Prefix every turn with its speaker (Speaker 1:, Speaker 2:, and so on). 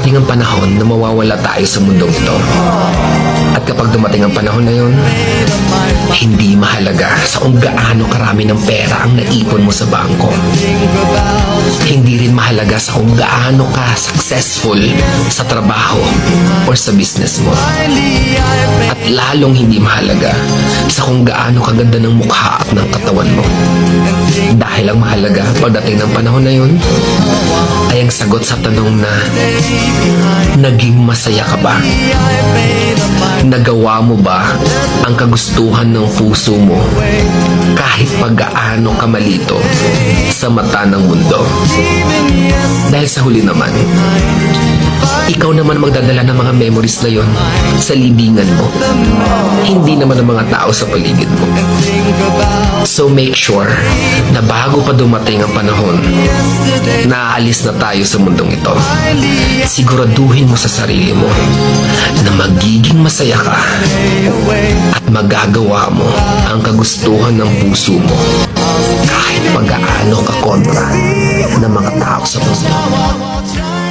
Speaker 1: darating ang panahon na mawawala tayo sa mundong ito. At kapag dumating ang panahon na yun, hindi mahalaga sa kung gaano karami ng pera ang naipon mo sa bangko. Hindi rin mahalaga sa kung gaano ka successful sa trabaho or sa business mo. At lalong hindi mahalaga sa kung gaano kaganda ng mukha at ng katawan mo. Dahil ang mahalaga pagdating ng panahon na yun ay ang sagot sa tanong na naging masaya ka ba? Nagawa mo ba ang kagustuhan ng puso mo kahit pag-gaano ka malito sa mata ng mundo? Dahil sa huli naman, ikaw naman magdadala ng mga memories na yon sa libingan mo. Hindi naman ang mga tao sa paligid mo. So make sure na bago pa dumating ang panahon na aalis na tayo sa mundong ito, siguraduhin mo sa sarili mo na magiging masaya ka at magagawa mo ang kagustuhan ng puso mo kahit pag-aano ka kontra ng mga tao sa puso mo.